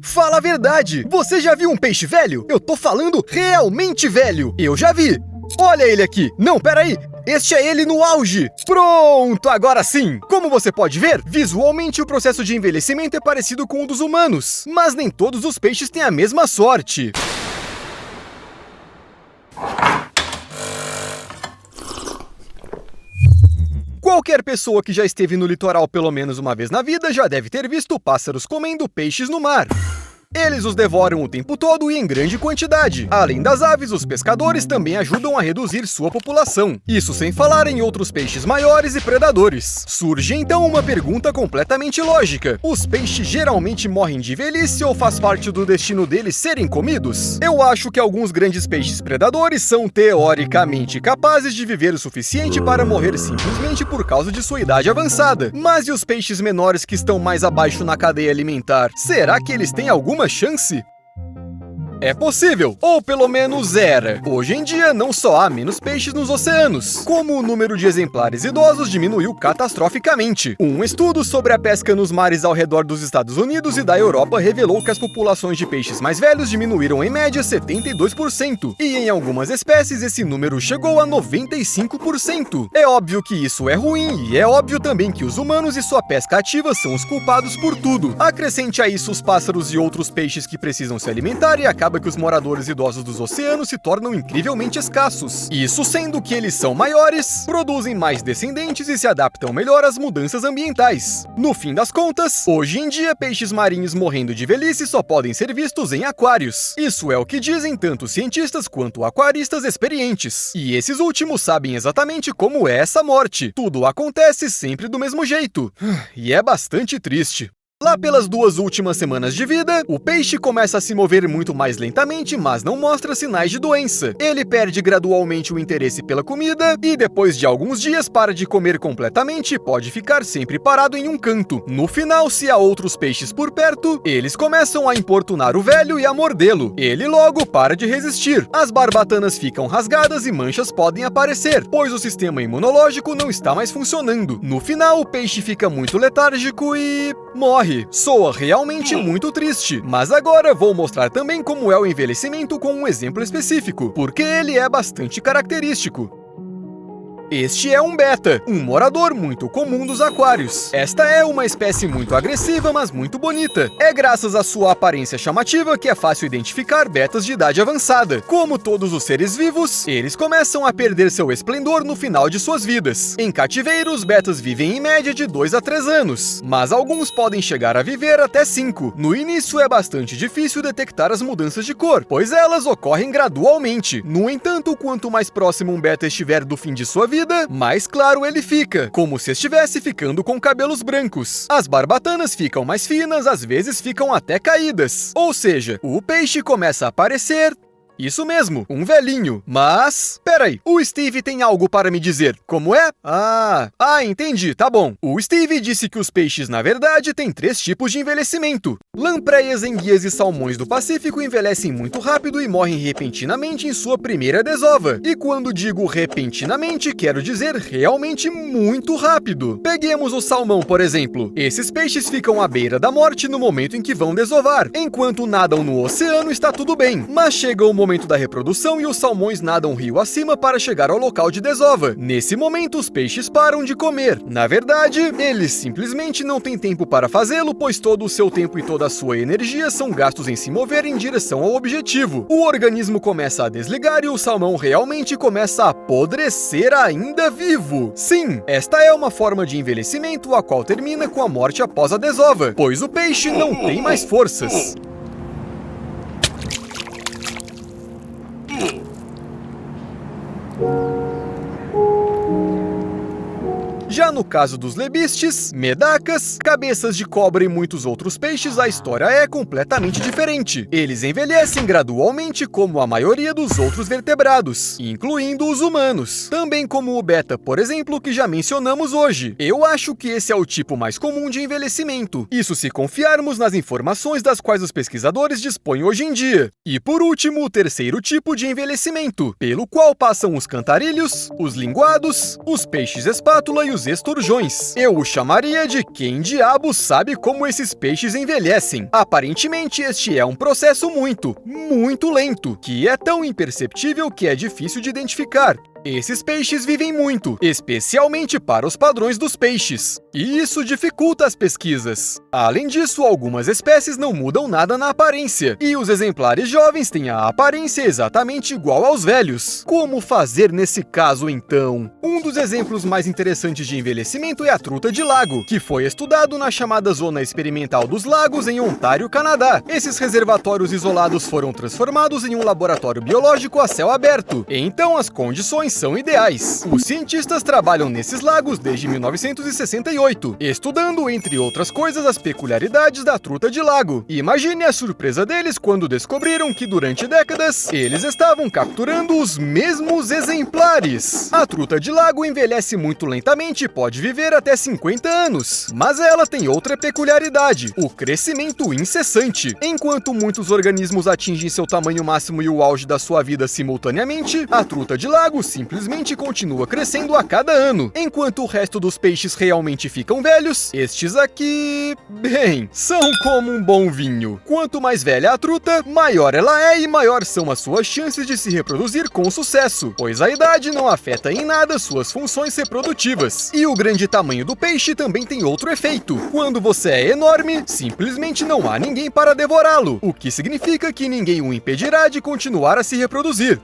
Fala a verdade! Você já viu um peixe velho? Eu tô falando realmente velho! Eu já vi! Olha ele aqui! Não, peraí! Este é ele no auge! Pronto, agora sim! Como você pode ver, visualmente o processo de envelhecimento é parecido com o dos humanos. Mas nem todos os peixes têm a mesma sorte. Qualquer pessoa que já esteve no litoral pelo menos uma vez na vida já deve ter visto pássaros comendo peixes no mar. Eles os devoram o tempo todo e em grande quantidade. Além das aves, os pescadores também ajudam a reduzir sua população. Isso sem falar em outros peixes maiores e predadores. Surge então uma pergunta completamente lógica. Os peixes geralmente morrem de velhice ou faz parte do destino deles serem comidos? Eu acho que alguns grandes peixes predadores são teoricamente capazes de viver o suficiente para morrer simplesmente por causa de sua idade avançada. Mas e os peixes menores que estão mais abaixo na cadeia alimentar? Será que eles têm alguma chance? É possível, ou pelo menos era. Hoje em dia, não só há menos peixes nos oceanos, como o número de exemplares idosos diminuiu catastroficamente. Um estudo sobre a pesca nos mares ao redor dos Estados Unidos e da Europa revelou que as populações de peixes mais velhos diminuíram em média 72%, e em algumas espécies esse número chegou a 95%. É óbvio que isso é ruim, e é óbvio também que os humanos e sua pesca ativa são os culpados por tudo. Acrescente a isso os pássaros e outros peixes que precisam se alimentar e acaba que os moradores idosos dos oceanos se tornam incrivelmente escassos. Isso sendo que eles são maiores, produzem mais descendentes e se adaptam melhor às mudanças ambientais. No fim das contas, hoje em dia peixes marinhos morrendo de velhice só podem ser vistos em aquários. Isso é o que dizem tanto cientistas quanto aquaristas experientes. E esses últimos sabem exatamente como é essa morte. Tudo acontece sempre do mesmo jeito. E é bastante triste. Lá pelas 2 últimas semanas de vida, o peixe começa a se mover muito mais lentamente, mas não mostra sinais de doença. Ele perde gradualmente o interesse pela comida e depois de alguns dias para de comer completamente e pode ficar sempre parado em um canto. No final, se há outros peixes por perto, eles começam a importunar o velho e a mordê-lo. Ele logo para de resistir. As barbatanas ficam rasgadas e manchas podem aparecer, pois o sistema imunológico não está mais funcionando. No final, o peixe fica muito letárgico e morre. Soa realmente muito triste, mas agora vou mostrar também como é o envelhecimento com um exemplo específico, porque ele é bastante característico. Este é um beta, um morador muito comum dos aquários. Esta é uma espécie muito agressiva, mas muito bonita. É graças à sua aparência chamativa que é fácil identificar betas de idade avançada. Como todos os seres vivos, eles começam a perder seu esplendor no final de suas vidas. Em cativeiro, os betas vivem em média de 2 a 3 anos, mas alguns podem chegar a viver até 5. No início é bastante difícil detectar as mudanças de cor, pois elas ocorrem gradualmente. No entanto, quanto mais próximo um beta estiver do fim de sua vida, mais claro ele fica, como se estivesse ficando com cabelos brancos. As barbatanas ficam mais finas, às vezes ficam até caídas. Ou seja, o peixe começa a aparecer... Isso mesmo, um velhinho. Mas... peraí, o Steve tem algo para me dizer. Como é? Entendi, tá bom. O Steve disse que os peixes, na verdade, têm 3 tipos de envelhecimento. Lampreias, enguias e salmões do Pacífico envelhecem muito rápido e morrem repentinamente em sua primeira desova. E quando digo repentinamente, quero dizer realmente muito rápido. Peguemos o salmão, por exemplo. Esses peixes ficam à beira da morte no momento em que vão desovar. Enquanto nadam no oceano, está tudo bem. Mas chega o momento da reprodução e os salmões nadam rio acima para chegar ao local de desova. Nesse momento, os peixes param de comer. Na verdade, eles simplesmente não têm tempo para fazê-lo, pois todo o seu tempo e toda a sua energia são gastos em se mover em direção ao objetivo. O organismo começa a desligar e o salmão realmente começa a apodrecer ainda vivo. Sim, esta é uma forma de envelhecimento a qual termina com a morte após a desova, pois o peixe não tem mais forças. Já no caso dos lebistes, medacas, cabeças de cobra e muitos outros peixes, a história é completamente diferente. Eles envelhecem gradualmente como a maioria dos outros vertebrados, incluindo os humanos. Também como o beta, por exemplo, que já mencionamos hoje. Eu acho que esse é o tipo mais comum de envelhecimento. Isso se confiarmos nas informações das quais os pesquisadores dispõem hoje em dia. E por último, o terceiro tipo de envelhecimento, pelo qual passam os cantarilhos, os linguados, os peixes espátula e os esturmões. turjões. Eu o chamaria de quem diabo sabe como esses peixes envelhecem. Aparentemente, este é um processo muito lento, que é tão imperceptível que é difícil de identificar. Esses peixes vivem muito, especialmente para os padrões dos peixes, e isso dificulta as pesquisas. Além disso, algumas espécies não mudam nada na aparência, e os exemplares jovens têm a aparência exatamente igual aos velhos. Como fazer nesse caso, então? Um dos exemplos mais interessantes de envelhecimento é a truta de lago, que foi estudado na chamada Zona Experimental dos Lagos em Ontário, Canadá. Esses reservatórios isolados foram transformados em um laboratório biológico a céu aberto, então as condições são ideais. Os cientistas trabalham nesses lagos desde 1968, estudando, entre outras coisas, as peculiaridades da truta de lago. Imagine a surpresa deles quando descobriram que durante décadas eles estavam capturando os mesmos exemplares. A truta de lago envelhece muito lentamente e pode viver até 50 anos, mas ela tem outra peculiaridade: o crescimento incessante. Enquanto muitos organismos atingem seu tamanho máximo e o auge da sua vida simultaneamente, a truta de lago simplesmente continua crescendo a cada ano. Enquanto o resto dos peixes realmente ficam velhos, estes aqui, bem, são como um bom vinho. Quanto mais velha a truta, maior ela é e maior são as suas chances de se reproduzir com sucesso, pois a idade não afeta em nada suas funções reprodutivas. E o grande tamanho do peixe também tem outro efeito. Quando você é enorme, simplesmente não há ninguém para devorá-lo, o que significa que ninguém o impedirá de continuar a se reproduzir.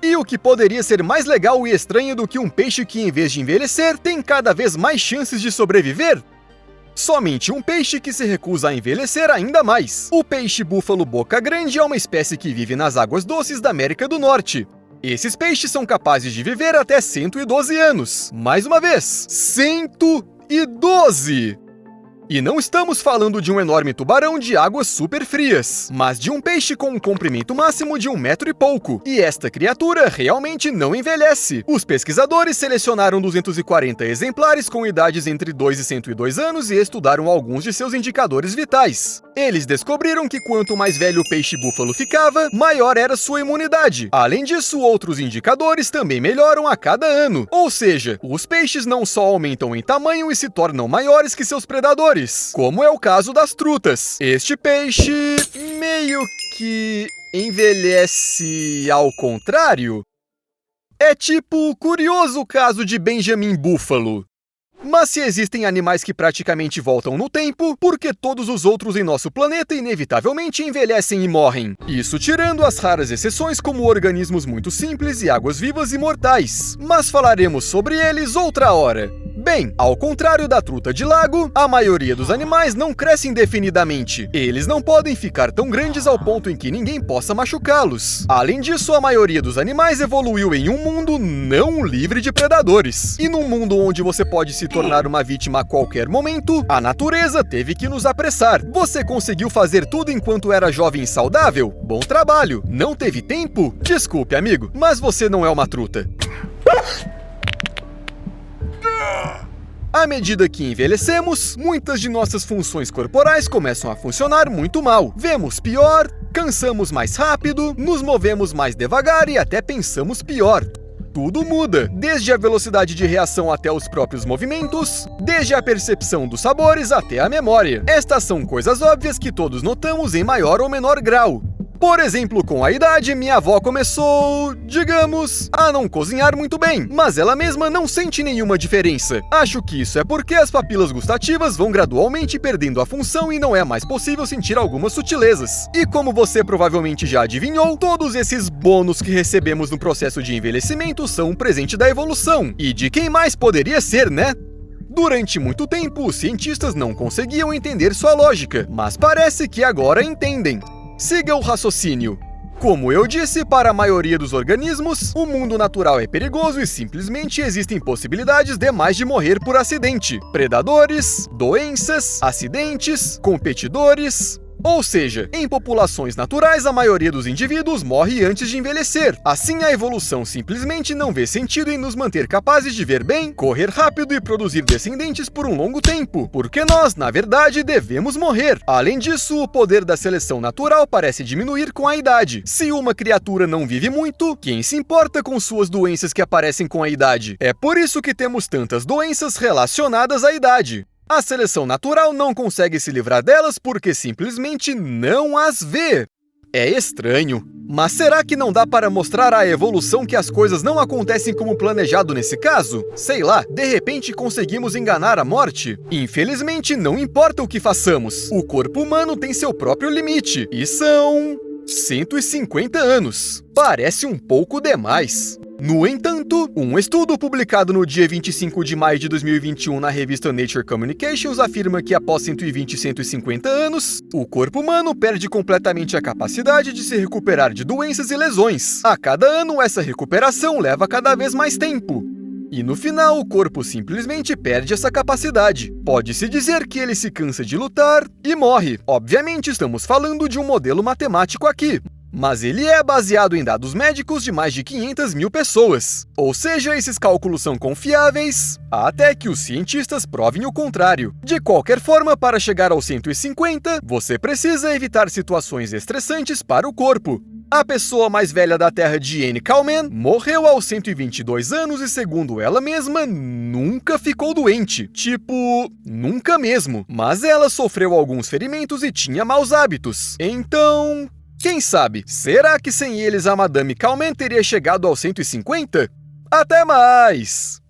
E o que poderia ser mais legal e estranho do que um peixe que, em vez de envelhecer, tem cada vez mais chances de sobreviver? Somente um peixe que se recusa a envelhecer ainda mais. O peixe búfalo boca grande é uma espécie que vive nas águas doces da América do Norte. Esses peixes são capazes de viver até 112 anos. Mais uma vez, 112! E não estamos falando de um enorme tubarão de águas super frias, mas de um peixe com um comprimento máximo de 1 metro e pouco. E esta criatura realmente não envelhece. Os pesquisadores selecionaram 240 exemplares com idades entre 2 e 102 anos e estudaram alguns de seus indicadores vitais. Eles descobriram que quanto mais velho o peixe-búfalo ficava, maior era sua imunidade. Além disso, outros indicadores também melhoram a cada ano. Ou seja, os peixes não só aumentam em tamanho e se tornam maiores que seus predadores, como é o caso das trutas. Este peixe meio que envelhece ao contrário. É tipo o curioso caso de Benjamin Búfalo. Mas se existem animais que praticamente voltam no tempo, por que todos os outros em nosso planeta inevitavelmente envelhecem e morrem? Isso tirando as raras exceções como organismos muito simples e águas-vivas imortais. Mas falaremos sobre eles outra hora. Bem, ao contrário da truta de lago, a maioria dos animais não cresce indefinidamente. Eles não podem ficar tão grandes ao ponto em que ninguém possa machucá-los. Além disso, a maioria dos animais evoluiu em um mundo não livre de predadores. E num mundo onde você pode se tornar uma vítima a qualquer momento, a natureza teve que nos apressar. Você conseguiu fazer tudo enquanto era jovem e saudável? Bom trabalho. Não teve tempo? Desculpe, amigo, mas você não é uma truta. À medida que envelhecemos, muitas de nossas funções corporais começam a funcionar muito mal. Vemos pior, cansamos mais rápido, nos movemos mais devagar e até pensamos pior. Tudo muda, desde a velocidade de reação até os próprios movimentos, desde a percepção dos sabores até a memória. Estas são coisas óbvias que todos notamos em maior ou menor grau. Por exemplo, com a idade, minha avó começou, digamos, a não cozinhar muito bem, mas ela mesma não sente nenhuma diferença. Acho que isso é porque as papilas gustativas vão gradualmente perdendo a função e não é mais possível sentir algumas sutilezas. E como você provavelmente já adivinhou, todos esses bônus que recebemos no processo de envelhecimento são um presente da evolução. E de quem mais poderia ser, né? Durante muito tempo, os cientistas não conseguiam entender sua lógica, mas parece que agora entendem. Siga o raciocínio. Como eu disse, para a maioria dos organismos, o mundo natural é perigoso e simplesmente existem possibilidades demais de morrer por acidente. Predadores, doenças, acidentes, competidores... Ou seja, em populações naturais, a maioria dos indivíduos morre antes de envelhecer. Assim, a evolução simplesmente não vê sentido em nos manter capazes de ver bem, correr rápido e produzir descendentes por um longo tempo, porque nós, na verdade, devemos morrer. Além disso, o poder da seleção natural parece diminuir com a idade. Se uma criatura não vive muito, quem se importa com suas doenças que aparecem com a idade? É por isso que temos tantas doenças relacionadas à idade. A seleção natural não consegue se livrar delas porque simplesmente não as vê. É estranho. Mas será que não dá para mostrar à evolução que as coisas não acontecem como planejado nesse caso? Sei lá, de repente conseguimos enganar a morte? Infelizmente, não importa o que façamos. O corpo humano tem seu próprio limite. E são 150 anos. Parece um pouco demais. No entanto, um estudo publicado no dia 25 de maio de 2021 na revista Nature Communications afirma que após 120 e 150 anos, o corpo humano perde completamente a capacidade de se recuperar de doenças e lesões. A cada ano, essa recuperação leva cada vez mais tempo. E no final, o corpo simplesmente perde essa capacidade. Pode-se dizer que ele se cansa de lutar e morre. Obviamente, estamos falando de um modelo matemático aqui. Mas ele é baseado em dados médicos de mais de 500 mil pessoas. Ou seja, esses cálculos são confiáveis, até que os cientistas provem o contrário. De qualquer forma, para chegar aos 150, você precisa evitar situações estressantes para o corpo. A pessoa mais velha da Terra, Diane Kalman, morreu aos 122 anos e, segundo ela mesma, nunca ficou doente. Tipo, nunca mesmo. Mas ela sofreu alguns ferimentos e tinha maus hábitos. Então, quem sabe, será que sem eles a Madame Kalman teria chegado aos 150? Até mais!